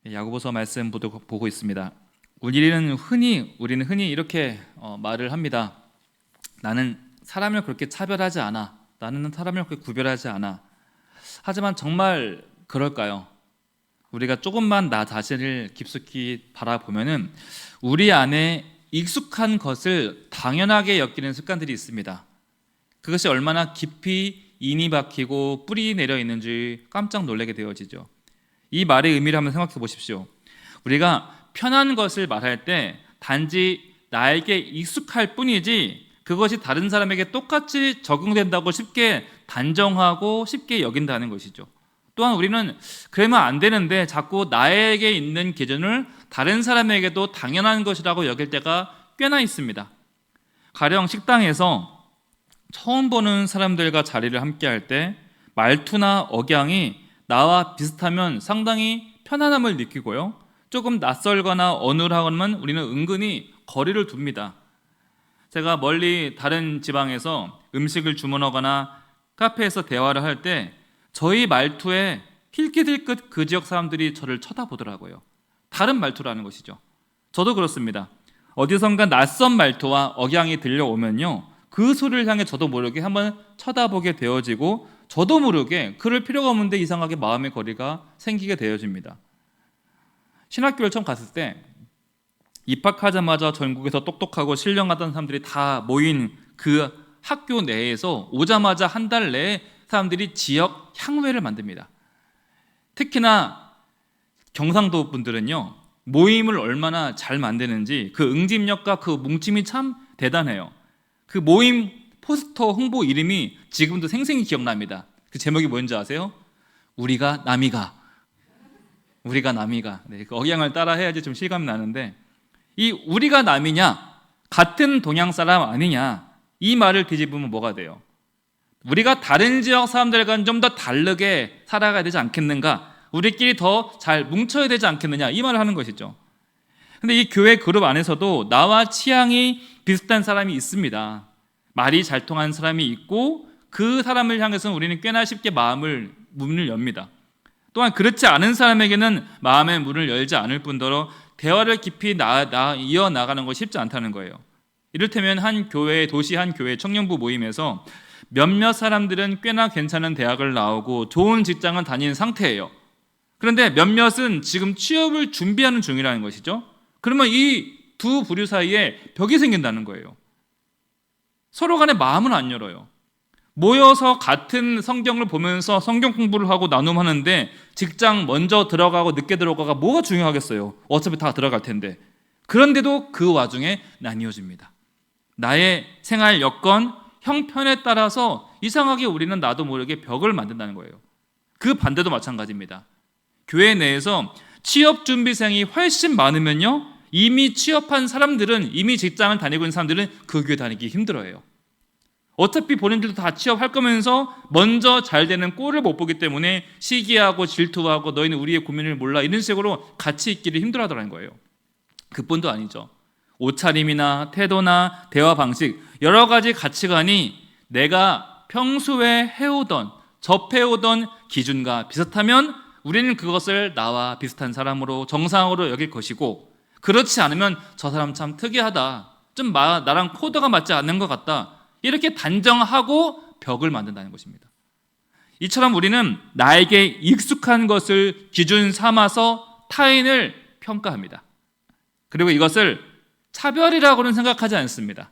야고보서 말씀 보고 있습니다. 우리는 흔히 이렇게 말을 합니다. 나는 사람을 그렇게 차별하지 않아. 나는 사람을 그렇게 구별하지 않아. 하지만 정말 그럴까요? 우리가 조금만 나 자신을 깊숙이 바라보면은 우리 안에 익숙한 것을 당연하게 여기는 습관들이 있습니다. 그것이 얼마나 깊이 인이 박히고 뿌리 내려 있는지 깜짝 놀라게 되어지죠. 이 말의 의미를 한번 생각해 보십시오. 우리가 편한 것을 말할 때 단지 나에게 익숙할 뿐이지 그것이 다른 사람에게 똑같이 적용된다고 쉽게 단정하고 쉽게 여긴다는 것이죠. 또한 우리는 그러면 안 되는데 자꾸 나에게 있는 기준을 다른 사람에게도 당연한 것이라고 여길 때가 꽤나 있습니다. 가령 식당에서 처음 보는 사람들과 자리를 함께 할 때 말투나 억양이 나와 비슷하면 상당히 편안함을 느끼고요. 조금 낯설거나 어눌하면 우리는 은근히 거리를 둡니다. 제가 멀리 다른 지방에서 음식을 주문하거나 카페에서 대화를 할 때 저희 말투에 힐끗힐끗 그 지역 사람들이 저를 쳐다보더라고요. 다른 말투라는 것이죠. 저도 그렇습니다. 어디선가 낯선 말투와 억양이 들려오면요, 그 소리를 향해 저도 모르게 한번 쳐다보게 되어지고 저도 모르게 그럴 필요가 없는데 이상하게 마음의 거리가 생기게 되어집니다. 신학교를 처음 갔을 때 입학하자마자 전국에서 똑똑하고 신령하던 사람들이 다 모인 그 학교 내에서 오자마자 한 달 내에 사람들이 지역 향후회를 만듭니다. 특히나 경상도 분들은요, 모임을 얼마나 잘 만드는지 그 응집력과 그 뭉침이 참 대단해요. 그 모임 포스터 홍보 이름이 지금도 생생히 기억납니다. 그 제목이 뭔지 아세요? 우리가 남이가. 네, 그 억양을 따라 해야지 좀 실감이 나는데, 이 우리가 남이냐, 같은 동양 사람 아니냐, 이 말을 뒤집으면 뭐가 돼요? 우리가 다른 지역 사람들과는 좀 더 다르게 살아가야 되지 않겠는가? 우리끼리 더 잘 뭉쳐야 되지 않겠느냐? 이 말을 하는 것이죠. 근데 이 교회 그룹 안에서도 나와 취향이 비슷한 사람이 있습니다. 말이 잘 통하는 사람이 있고 그 사람을 향해서는 우리는 꽤나 쉽게 문을 엽니다. 또한 그렇지 않은 사람에게는 마음의 문을 열지 않을 뿐더러 대화를 깊이 이어나가는 것이 쉽지 않다는 거예요. 이를테면 도시 한 교회 청년부 모임에서 몇몇 사람들은 꽤나 괜찮은 대학을 나오고 좋은 직장을 다니는 상태예요. 그런데 몇몇은 지금 취업을 준비하는 중이라는 것이죠. 그러면 이 두 부류 사이에 벽이 생긴다는 거예요. 서로 간에 마음을 안 열어요. 모여서 같은 성경을 보면서 성경 공부를 하고 나눔하는데 직장 먼저 들어가고 늦게 들어가가 뭐가 중요하겠어요? 어차피 다 들어갈 텐데. 그런데도 그 와중에 나뉘어집니다. 나의 생활 여건, 형편에 따라서 이상하게 우리는 나도 모르게 벽을 만든다는 거예요. 그 반대도 마찬가지입니다. 교회 내에서 취업 준비생이 훨씬 많으면요, 이미 취업한 사람들은, 이미 직장을 다니고 있는 사람들은 그 교회 다니기 힘들어해요. 어차피 본인들도 다 취업할 거면서 먼저 잘 되는 꼴을 못 보기 때문에 시기하고 질투하고 너희는 우리의 고민을 몰라, 이런 식으로 같이 있기를 힘들어하더라는 거예요. 그뿐도 아니죠. 옷차림이나 태도나 대화 방식, 여러 가지 가치관이 내가 평소에 접해오던 기준과 비슷하면 우리는 그것을 나와 비슷한 사람으로 정상으로 여길 것이고, 그렇지 않으면 저 사람 참 특이하다, 좀 나랑 코드가 맞지 않는 것 같다, 이렇게 단정하고 벽을 만든다는 것입니다. 이처럼 우리는 나에게 익숙한 것을 기준 삼아서 타인을 평가합니다. 그리고 이것을 차별이라고는 생각하지 않습니다.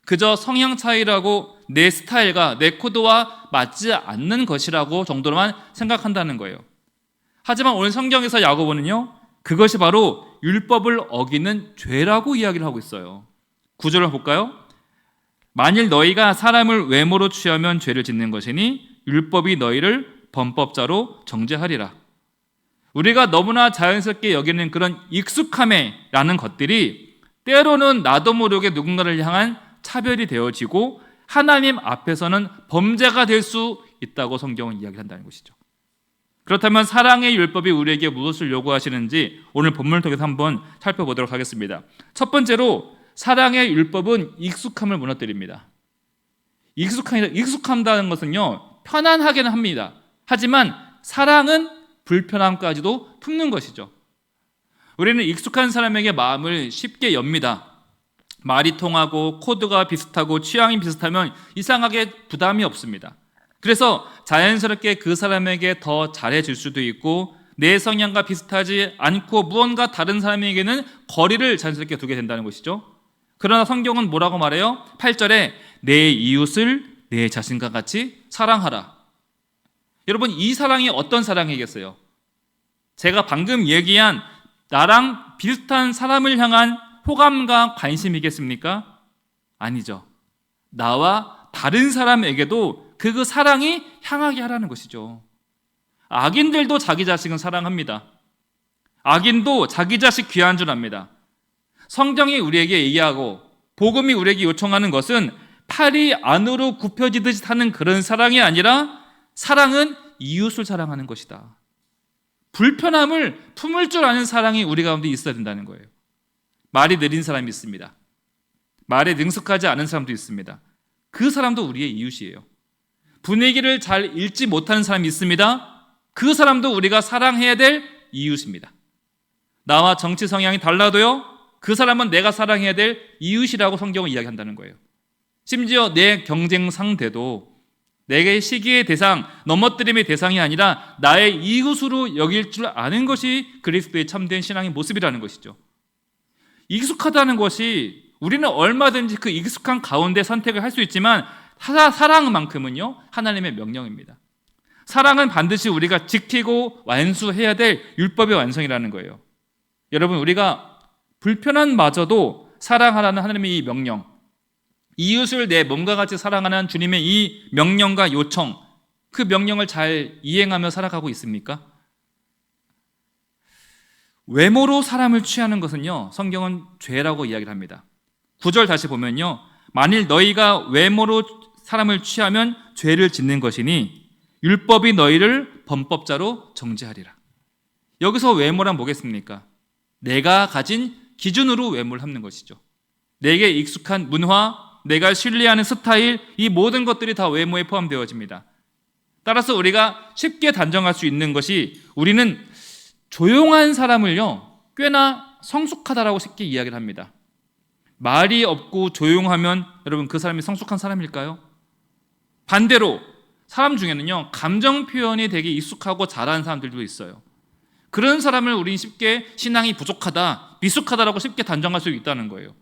그저 성향 차이라고 내 스타일과 내 코드와 맞지 않는 것이라고 정도로만 생각한다는 거예요. 하지만 오늘 성경에서 야고보는요, 그것이 바로 율법을 어기는 죄라고 이야기를 하고 있어요. 9절을 볼까요? 만일 너희가 사람을 외모로 취하면 죄를 짓는 것이니 율법이 너희를 범법자로 정죄하리라. 우리가 너무나 자연스럽게 여기는 그런 익숙함이라는 것들이 때로는 나도 모르게 누군가를 향한 차별이 되어지고 하나님 앞에서는 범죄가 될 수 있다고 성경은 이야기를 한다는 것이죠. 그렇다면 사랑의 율법이 우리에게 무엇을 요구하시는지 오늘 본문을 통해서 한번 살펴보도록 하겠습니다. 첫 번째로 사랑의 율법은 익숙함을 무너뜨립니다. 익숙한다는 것은요, 편안하게는 합니다. 하지만 사랑은 불편함까지도 품는 것이죠. 우리는 익숙한 사람에게 마음을 쉽게 엽니다. 말이 통하고 코드가 비슷하고 취향이 비슷하면 이상하게 부담이 없습니다. 그래서 자연스럽게 그 사람에게 더 잘해줄 수도 있고, 내 성향과 비슷하지 않고 무언가 다른 사람에게는 거리를 자연스럽게 두게 된다는 것이죠. 그러나 성경은 뭐라고 말해요? 8절에 내 이웃을 내 자신과 같이 사랑하라. 여러분, 이 사랑이 어떤 사랑이겠어요? 제가 방금 얘기한 나랑 비슷한 사람을 향한 호감과 관심이겠습니까? 아니죠. 나와 다른 사람에게도 그 사랑이 향하게 하라는 것이죠. 악인들도 자기 자식은 사랑합니다. 악인도 자기 자식 귀한 줄 압니다. 성경이 우리에게 얘기하고 복음이 우리에게 요청하는 것은 팔이 안으로 굽혀지듯이 하는 그런 사랑이 아니라, 사랑은 이웃을 사랑하는 것이다. 불편함을 품을 줄 아는 사랑이 우리 가운데 있어야 된다는 거예요. 말이 느린 사람이 있습니다. 말에 능숙하지 않은 사람도 있습니다. 그 사람도 우리의 이웃이에요. 분위기를 잘 읽지 못하는 사람이 있습니다. 그 사람도 우리가 사랑해야 될 이웃입니다. 나와 정치 성향이 달라도요, 그 사람은 내가 사랑해야 될 이웃이라고 성경은 이야기한다는 거예요. 심지어 내 경쟁 상대도 내게 시기의 대상, 넘어뜨림의 대상이 아니라 나의 이웃으로 여길 줄 아는 것이 그리스도의 참된 신앙의 모습이라는 것이죠. 익숙하다는 것이, 우리는 얼마든지 그 익숙한 가운데 선택을 할 수 있지만, 사랑만큼은요, 하나님의 명령입니다. 사랑은 반드시 우리가 지키고 완수해야 될 율법의 완성이라는 거예요. 여러분, 우리가 불편한 마저도 사랑하라는 하나님의 이 명령, 이웃을 내 몸과 같이 사랑하는 주님의 이 명령과 요청, 그 명령을 잘 이행하며 살아가고 있습니까? 외모로 사람을 취하는 것은요, 성경은 죄라고 이야기를 합니다. 9절 다시 보면요, 만일 너희가 외모로 사람을 취하면 죄를 짓는 것이니 율법이 너희를 범법자로 정죄하리라. 여기서 외모란 뭐겠습니까? 내가 가진 기준으로 외모를 삼는 것이죠. 내게 익숙한 문화, 내가 신뢰하는 스타일, 이 모든 것들이 다 외모에 포함되어집니다. 따라서 우리가 쉽게 단정할 수 있는 것이, 우리는 조용한 사람을요, 꽤나 성숙하다라고 쉽게 이야기를 합니다. 말이 없고 조용하면 여러분, 그 사람이 성숙한 사람일까요? 반대로 사람 중에는요, 감정 표현이 되게 익숙하고 잘하는 사람들도 있어요. 그런 사람을 우리는 쉽게 신앙이 부족하다, 미숙하다라고 쉽게 단정할 수 있다는 거예요.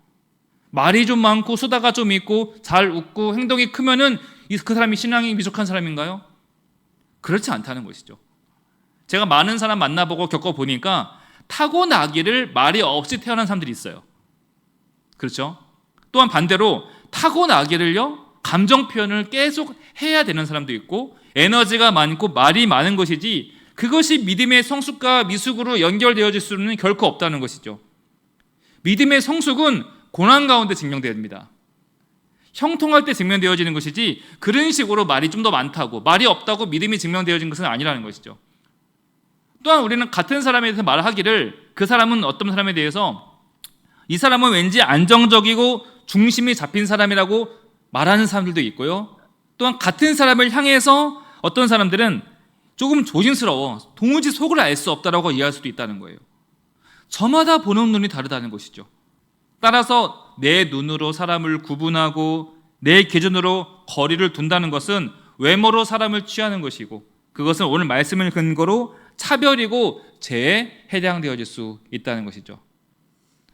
말이 좀 많고 수다가 좀 있고 잘 웃고 행동이 크면은 그 사람이 신앙이 미숙한 사람인가요? 그렇지 않다는 것이죠. 제가 많은 사람 만나보고 겪어보니까 타고나기를 말이 없이 태어난 사람들이 있어요. 그렇죠? 또한 반대로 타고나기를요, 감정 표현을 계속 해야 되는 사람도 있고, 에너지가 많고 말이 많은 것이지 그것이 믿음의 성숙과 미숙으로 연결되어질 수는 결코 없다는 것이죠. 믿음의 성숙은 고난 가운데 증명됩니다. 형통할 때 증명되어지는 것이지, 그런 식으로 말이 좀 더 많다고, 말이 없다고 믿음이 증명되어진 것은 아니라는 것이죠. 또한 우리는 같은 사람에 대해서 말하기를, 그 사람은 어떤 사람에 대해서 이 사람은 왠지 안정적이고 중심이 잡힌 사람이라고 말하는 사람들도 있고요, 또한 같은 사람을 향해서 어떤 사람들은 조금 조심스러워, 도무지 속을 알 수 없다라고 이해할 수도 있다는 거예요. 저마다 보는 눈이 다르다는 것이죠. 따라서 내 눈으로 사람을 구분하고 내 기준으로 거리를 둔다는 것은 외모로 사람을 취하는 것이고, 그것은 오늘 말씀을 근거로 차별이고 죄에 해당되어질 수 있다는 것이죠.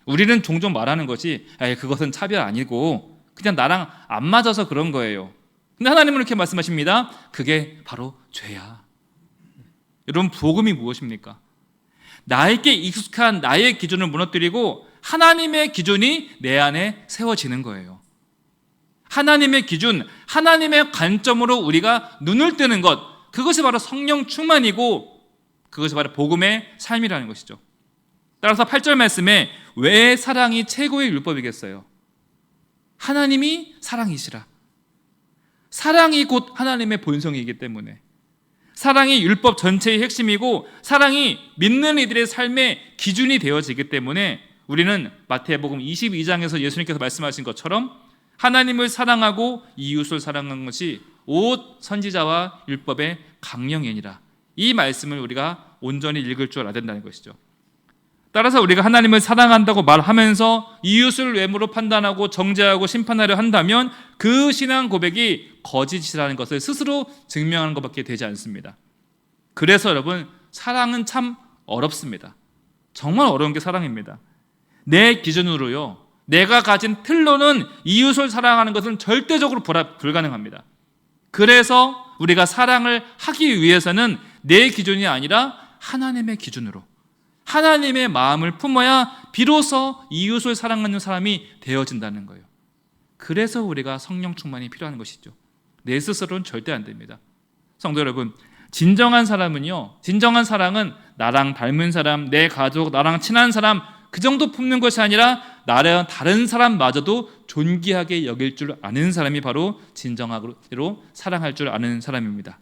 우리는 종종 말하는 것이, 그것은 차별 아니고 그냥 나랑 안 맞아서 그런 거예요. 근데 하나님은 이렇게 말씀하십니다. 그게 바로 죄야. 여러분, 복음이 무엇입니까? 나에게 익숙한 나의 기준을 무너뜨리고 하나님의 기준이 내 안에 세워지는 거예요. 하나님의 기준, 하나님의 관점으로 우리가 눈을 뜨는 것, 그것이 바로 성령 충만이고 그것이 바로 복음의 삶이라는 것이죠. 따라서 8절 말씀에 왜 사랑이 최고의 율법이겠어요? 하나님이 사랑이시라. 사랑이 곧 하나님의 본성이기 때문에, 사랑이 율법 전체의 핵심이고 사랑이 믿는 이들의 삶의 기준이 되어지기 때문에, 우리는 마태복음 22장에서 예수님께서 말씀하신 것처럼 하나님을 사랑하고 이웃을 사랑하는 것이 온 선지자와 율법의 강령이니라. 이 말씀을 우리가 온전히 읽을 줄 알아야 된다는 것이죠. 따라서 우리가 하나님을 사랑한다고 말하면서 이웃을 외모로 판단하고 정죄하고 심판하려 한다면 그 신앙 고백이 거짓이라는 것을 스스로 증명하는 것밖에 되지 않습니다. 그래서 여러분, 사랑은 참 어렵습니다. 정말 어려운 게 사랑입니다. 내 기준으로요, 내가 가진 틀로는 이웃을 사랑하는 것은 절대적으로 불가능합니다. 그래서 우리가 사랑을 하기 위해서는 내 기준이 아니라 하나님의 기준으로, 하나님의 마음을 품어야 비로소 이웃을 사랑하는 사람이 되어진다는 거예요. 그래서 우리가 성령 충만이 필요한 것이죠. 내 스스로는 절대 안 됩니다. 성도 여러분, 진정한 사람은요, 진정한 사랑은 나랑 닮은 사람, 내 가족, 나랑 친한 사람, 그 정도 품는 것이 아니라 나랑 다른 사람마저도 존귀하게 여길 줄 아는 사람이 바로 진정으로 사랑할 줄 아는 사람입니다.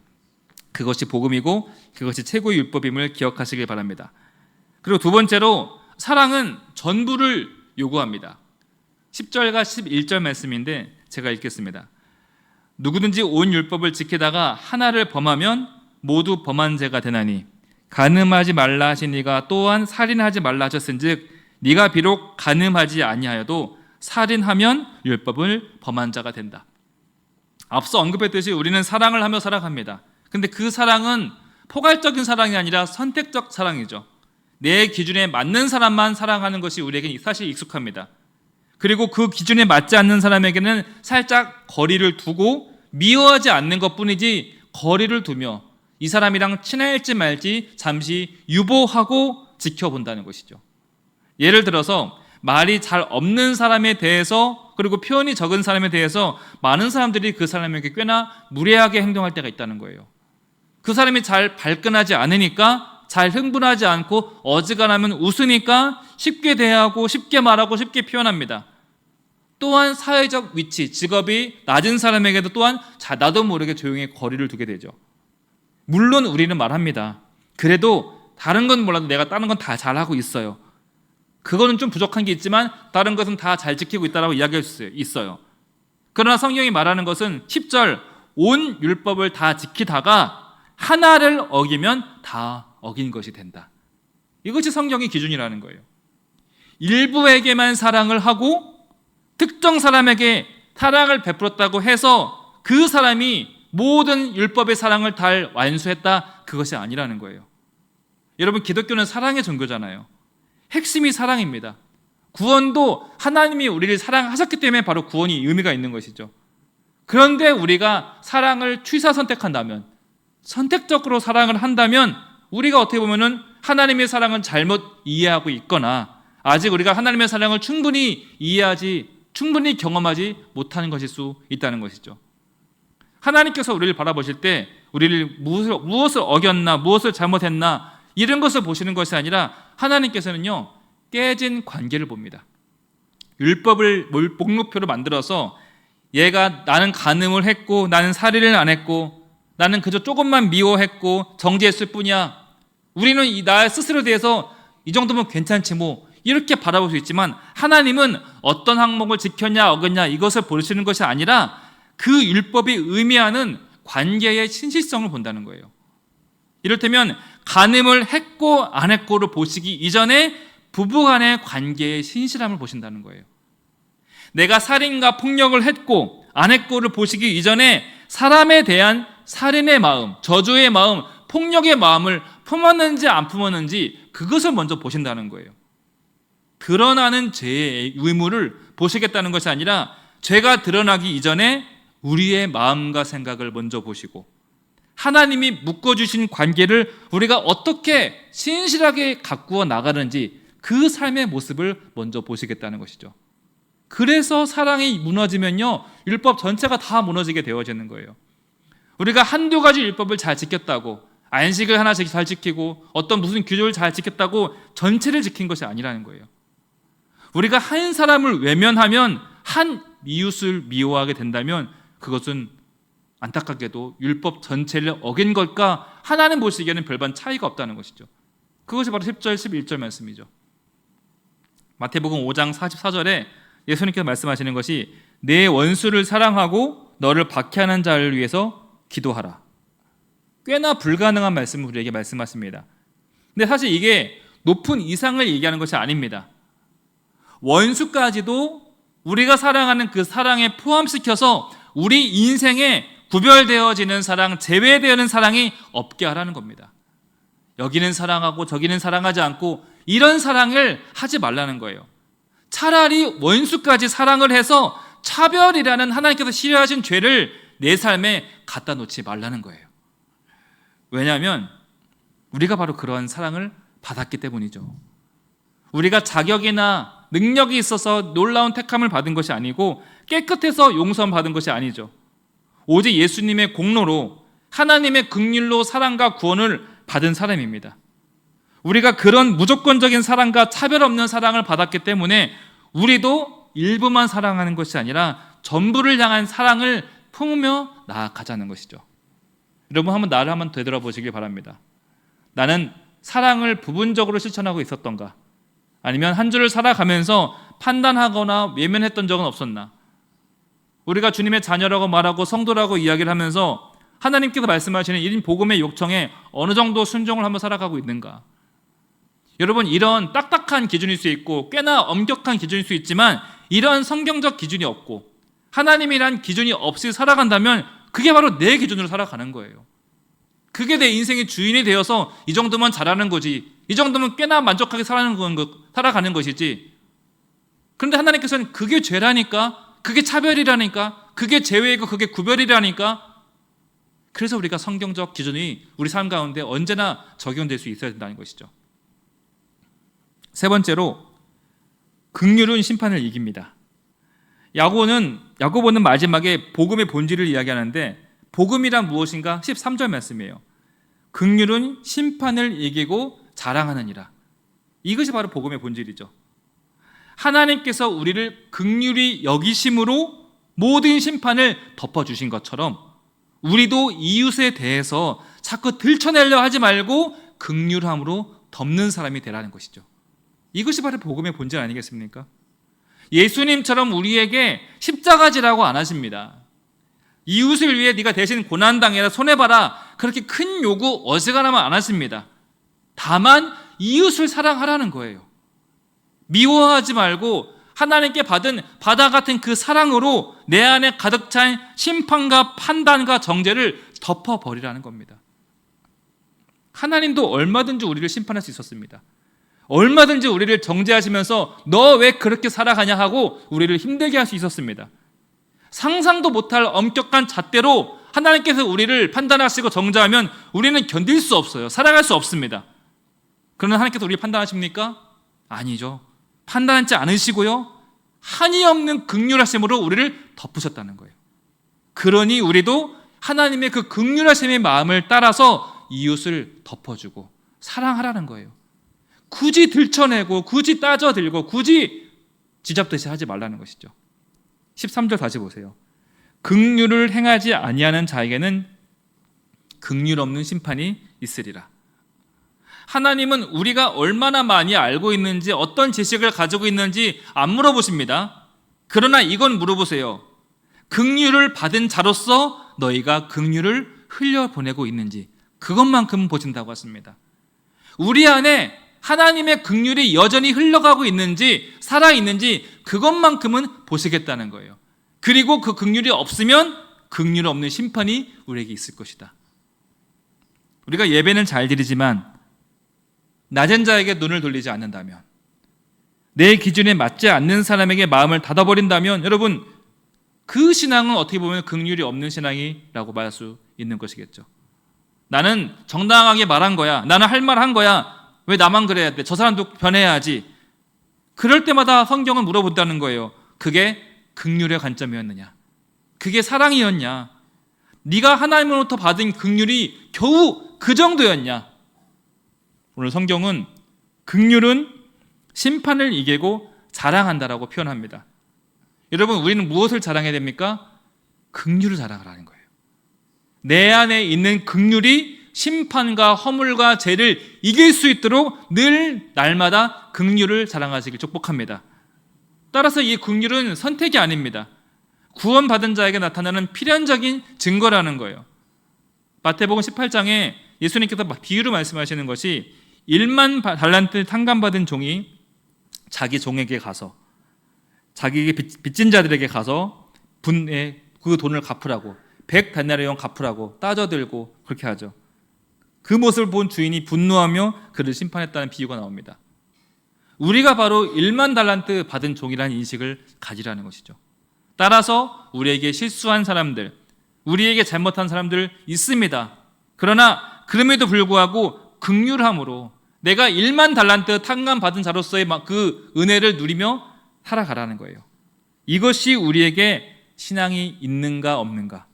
그것이 복음이고 그것이 최고의 율법임을 기억하시길 바랍니다. 그리고 두 번째로, 사랑은 전부를 요구합니다. 10절과 11절 말씀인데 제가 읽겠습니다. 누구든지 온 율법을 지키다가 하나를 범하면 모두 범한 죄가 되나니 간음하지 말라 하신 이가 또한 살인하지 말라 하셨은즉 네가 비록 간음하지 아니하여도 살인하면 율법을 범한 자가 된다. 앞서 언급했듯이 우리는 사랑을 하며 살아갑니다. 근데 그 사랑은 포괄적인 사랑이 아니라 선택적 사랑이죠. 내 기준에 맞는 사람만 사랑하는 것이 우리에게는 사실 익숙합니다. 그리고 그 기준에 맞지 않는 사람에게는 살짝 거리를 두고 미워하지 않는 것뿐이지 거리를 두며 이 사람이랑 친할지 말지 잠시 유보하고 지켜본다는 것이죠. 예를 들어서 말이 잘 없는 사람에 대해서, 그리고 표현이 적은 사람에 대해서 많은 사람들이 그 사람에게 꽤나 무례하게 행동할 때가 있다는 거예요. 그 사람이 잘 발끈하지 않으니까, 잘 흥분하지 않고 어지간하면 웃으니까 쉽게 대하고 쉽게 말하고 쉽게 표현합니다. 또한 사회적 위치, 직업이 낮은 사람에게도 또한 나도 모르게 조용히 거리를 두게 되죠. 물론 우리는 말합니다. 그래도 다른 건 몰라도 내가 다른 건 다 잘하고 있어요. 그거는 좀 부족한 게 있지만 다른 것은 다 잘 지키고 있다고 이야기할 수 있어요. 그러나 성경이 말하는 것은 10절, 온 율법을 다 지키다가 하나를 어기면 다 어긴 것이 된다. 이것이 성경의 기준이라는 거예요. 일부에게만 사랑을 하고 특정 사람에게 사랑을 베풀었다고 해서 그 사람이 모든 율법의 사랑을 다 완수했다, 그것이 아니라는 거예요. 여러분, 기독교는 사랑의 종교잖아요. 핵심이 사랑입니다. 구원도 하나님이 우리를 사랑하셨기 때문에 바로 구원이 의미가 있는 것이죠. 그런데 우리가 사랑을 취사 선택한다면, 선택적으로 사랑을 한다면 우리가 어떻게 보면은 하나님의 사랑은 잘못 이해하고 있거나 아직 우리가 하나님의 사랑을 충분히 경험하지 못하는 것일 수 있다는 것이죠. 하나님께서 우리를 바라보실 때 우리를 무엇을 어겼나, 무엇을 잘못했나 이런 것을 보시는 것이 아니라 하나님께서는요, 깨진 관계를 봅니다. 율법을 목록표로 만들어서 나는 간음을 했고 나는 살인을 안 했고 나는 그저 조금만 미워했고 정죄했을 뿐이야. 우리는 나 스스로에 대해서 이 정도면 괜찮지 뭐 이렇게 바라볼 수 있지만 하나님은 어떤 항목을 지켰냐 어겼냐 이것을 보시는 것이 아니라 그 율법이 의미하는 관계의 신실성을 본다는 거예요. 이를테면 간음을 했고 안 했고를 보시기 이전에 부부간의 관계의 신실함을 보신다는 거예요. 내가 살인과 폭력을 했고 안 했고를 보시기 이전에 사람에 대한 살인의 마음, 저주의 마음, 폭력의 마음을 품었는지 안 품었는지 그것을 먼저 보신다는 거예요. 드러나는 죄의 의무를 보시겠다는 것이 아니라 죄가 드러나기 이전에 우리의 마음과 생각을 먼저 보시고 하나님이 묶어주신 관계를 우리가 어떻게 신실하게 가꾸어 나가는지 그 삶의 모습을 먼저 보시겠다는 것이죠. 그래서 사랑이 무너지면요, 율법 전체가 다 무너지게 되어지는 거예요. 우리가 한두 가지 율법을 잘 지켰다고, 안식을 하나씩 잘 지키고 어떤 무슨 규율을 잘 지켰다고 전체를 지킨 것이 아니라는 거예요. 우리가 한 사람을 외면하면, 한 이웃을 미워하게 된다면 그것은 안타깝게도 율법 전체를 어긴 걸까? 하나님 보시기에는 별반 차이가 없다는 것이죠. 그것이 바로 10절, 11절 말씀이죠. 마태복음 5장 44절에 예수님께서 말씀하시는 것이 내 원수를 사랑하고 너를 박해하는 자를 위해서 기도하라. 꽤나 불가능한 말씀을 우리에게 말씀하십니다. 근데 사실 이게 높은 이상을 얘기하는 것이 아닙니다. 원수까지도 우리가 사랑하는 그 사랑에 포함시켜서 우리 인생에 구별되어지는 사랑, 제외되는 사랑이 없게 하라는 겁니다. 여기는 사랑하고 저기는 사랑하지 않고 이런 사랑을 하지 말라는 거예요. 차라리 원수까지 사랑을 해서 차별이라는 하나님께서 싫어하신 죄를 내 삶에 갖다 놓지 말라는 거예요. 왜냐하면 우리가 바로 그러한 사랑을 받았기 때문이죠. 우리가 자격이나 능력이 있어서 놀라운 택함을 받은 것이 아니고 깨끗해서 용서함 받은 것이 아니죠. 오직 예수님의 공로로 하나님의 긍휼로 사랑과 구원을 받은 사람입니다. 우리가 그런 무조건적인 사랑과 차별 없는 사랑을 받았기 때문에 우리도 일부만 사랑하는 것이 아니라 전부를 향한 사랑을 품으며 나아가자는 것이죠. 여러분 한번 나를 한번 되돌아보시길 바랍니다. 나는 사랑을 부분적으로 실천하고 있었던가? 아니면 한 주를 살아가면서 판단하거나 외면했던 적은 없었나? 우리가 주님의 자녀라고 말하고 성도라고 이야기를 하면서 하나님께서 말씀하시는 1인 복음의 요청에 어느 정도 순종을 한번 살아가고 있는가? 여러분, 이런 딱딱한 기준일 수 있고 꽤나 엄격한 기준일 수 있지만 이런 성경적 기준이 없고 하나님이란 기준이 없이 살아간다면 그게 바로 내 기준으로 살아가는 거예요. 그게 내 인생의 주인이 되어서 이 정도만 잘하는 거지, 이 정도면 꽤나 만족하게 살아가는 것이지. 그런데 하나님께서는 그게 죄라니까, 그게 차별이라니까, 그게 제외이고 그게 구별이라니까. 그래서 우리가 성경적 기준이 우리 삶 가운데 언제나 적용될 수 있어야 된다는 것이죠. 세 번째로, 긍휼은 심판을 이깁니다. 야고보는 마지막에 복음의 본질을 이야기하는데 복음이란 무엇인가? 13절 말씀이에요. 긍휼은 심판을 이기고 자랑하느니라. 이것이 바로 복음의 본질이죠. 하나님께서 우리를 긍휼히 여기심으로 모든 심판을 덮어주신 것처럼 우리도 이웃에 대해서 자꾸 들춰내려 하지 말고 긍휼함으로 덮는 사람이 되라는 것이죠. 이것이 바로 복음의 본질 아니겠습니까? 예수님처럼 우리에게 십자가지라고 안 하십니다. 이웃을 위해 네가 대신 고난당해라, 손해봐라, 그렇게 큰 요구 어지간하면 안 하십니다. 다만 이웃을 사랑하라는 거예요. 미워하지 말고 하나님께 받은 바다 같은 그 사랑으로 내 안에 가득 찬 심판과 판단과 정죄를 덮어버리라는 겁니다. 하나님도 얼마든지 우리를 심판할 수 있었습니다. 얼마든지 우리를 정죄하시면서 너 왜 그렇게 살아가냐 하고 우리를 힘들게 할 수 있었습니다. 상상도 못할 엄격한 잣대로 하나님께서 우리를 판단하시고 정죄하면 우리는 견딜 수 없어요. 살아갈 수 없습니다. 그러나 하나님께서 우리 판단하십니까? 아니죠. 판단하지 않으시고요, 한이 없는 긍휼하심으로 우리를 덮으셨다는 거예요. 그러니 우리도 하나님의 그 긍휼하심의 마음을 따라서 이웃을 덮어주고 사랑하라는 거예요. 굳이 들춰내고 굳이 따져들고 굳이 지잡듯이 하지 말라는 것이죠. 13절 다시 보세요. 긍휼을 행하지 아니하는 자에게는 긍휼 없는 심판이 있으리라. 하나님은 우리가 얼마나 많이 알고 있는지, 어떤 지식을 가지고 있는지 안 물어보십니다. 그러나 이건 물어보세요. 긍휼을 받은 자로서 너희가 긍휼을 흘려보내고 있는지, 그것만큼은 보신다고 하십니다. 우리 안에 하나님의 긍휼이 여전히 흘러가고 있는지 살아있는지 그것만큼은 보시겠다는 거예요. 그리고 그 긍휼이 없으면 긍휼 없는 심판이 우리에게 있을 것이다. 우리가 예배는 잘 드리지만 낮은 자에게 눈을 돌리지 않는다면, 내 기준에 맞지 않는 사람에게 마음을 닫아버린다면 여러분, 그 신앙은 어떻게 보면 긍휼이 없는 신앙이라고 말할 수 있는 것이겠죠. 나는 정당하게 말한 거야, 나는 할 말 한 거야, 왜 나만 그래야 돼? 저 사람도 변해야지. 그럴 때마다 성경은 물어본다는 거예요. 그게 긍휼의 관점이었느냐? 그게 사랑이었냐? 네가 하나님으로부터 받은 긍휼이 겨우 그 정도였냐? 오늘 성경은 긍휼은 심판을 이기고 자랑한다라고 표현합니다. 여러분, 우리는 무엇을 자랑해야 됩니까? 긍휼을 자랑하라는 거예요. 내 안에 있는 긍휼이 심판과 허물과 죄를 이길 수 있도록 늘 날마다 긍휼을 자랑하시길 축복합니다. 따라서 이 긍휼은 선택이 아닙니다. 구원받은 자에게 나타나는 필연적인 증거라는 거예요. 마태복음 18장에 예수님께서 비유로 말씀하시는 것이 1만 달란트 탕감받은 종이 자기 종에게 가서 자기에게 빚진 자들에게 가서 그 돈을 갚으라고 100데나리온 갚으라고 따져들고 그렇게 하죠. 그 모습을 본 주인이 분노하며 그를 심판했다는 비유가 나옵니다. 우리가 바로 1만 달란트 받은 종이라는 인식을 가지라는 것이죠. 따라서 우리에게 실수한 사람들, 우리에게 잘못한 사람들 있습니다. 그러나 그럼에도 불구하고 긍휼함으로 내가 1만 달란트 탕감 받은 자로서의 그 은혜를 누리며 살아가라는 거예요. 이것이 우리에게 신앙이 있는가 없는가,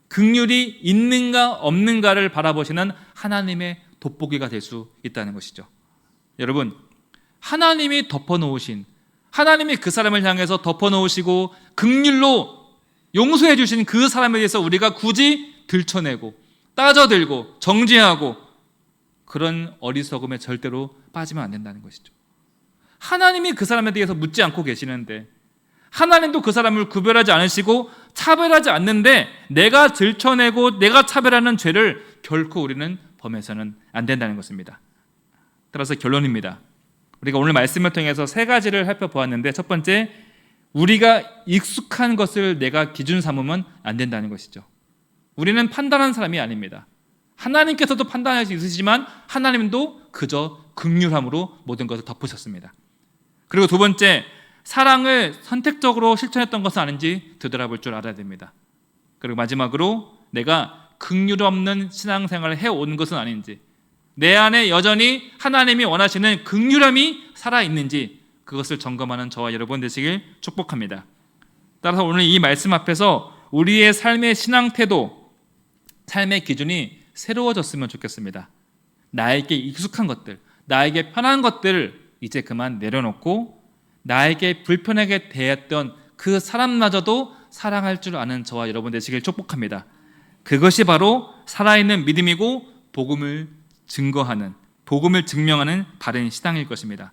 긍휼이 있는가 없는가를 바라보시는 하나님의 돋보기가 될 수 있다는 것이죠. 여러분, 하나님이 덮어놓으신, 하나님이 그 사람을 향해서 덮어놓으시고 긍휼로 용서해 주신 그 사람에 대해서 우리가 굳이 들춰내고 따져들고 정죄하고 그런 어리석음에 절대로 빠지면 안 된다는 것이죠. 하나님이 그 사람에 대해서 묻지 않고 계시는데, 하나님도 그 사람을 구별하지 않으시고 차별하지 않는데 내가 들춰내고 내가 차별하는 죄를 결코 우리는 범해서는 안 된다는 것입니다. 따라서 결론입니다. 우리가 오늘 말씀을 통해서 세 가지를 살펴보았는데, 첫 번째, 우리가 익숙한 것을 내가 기준 삼으면 안 된다는 것이죠. 우리는 판단하는 사람이 아닙니다. 하나님께서도 판단할 수 있으시지만 하나님도 그저 긍휼함으로 모든 것을 덮으셨습니다. 그리고 두 번째, 사랑을 선택적으로 실천했던 것은 아닌지 되돌아볼 줄 알아야 됩니다. 그리고 마지막으로 내가 긍휼 없는 신앙생활을 해온 것은 아닌지, 내 안에 여전히 하나님이 원하시는 긍휼함이 살아있는지 그것을 점검하는 저와 여러분 되시길 축복합니다. 따라서 오늘 이 말씀 앞에서 우리의 삶의 신앙 태도, 삶의 기준이 새로워졌으면 좋겠습니다. 나에게 익숙한 것들, 나에게 편한 것들을 이제 그만 내려놓고 나에게 불편하게 대했던 그 사람마저도 사랑할 줄 아는 저와 여러분 되시길 축복합니다. 그것이 바로 살아있는 믿음이고 복음을 증거하는, 복음을 증명하는 바른 신앙일 것입니다.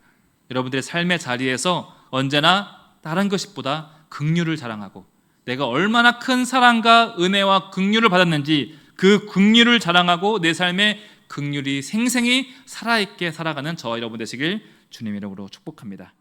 여러분들의 삶의 자리에서 언제나 다른 것보다 긍휼을 자랑하고 내가 얼마나 큰 사랑과 은혜와 긍휼을 받았는지 그 긍휼을 자랑하고 내 삶에 긍휼이 생생히 살아있게 살아가는 저와 여러분 되시길 주님 이름으로 축복합니다.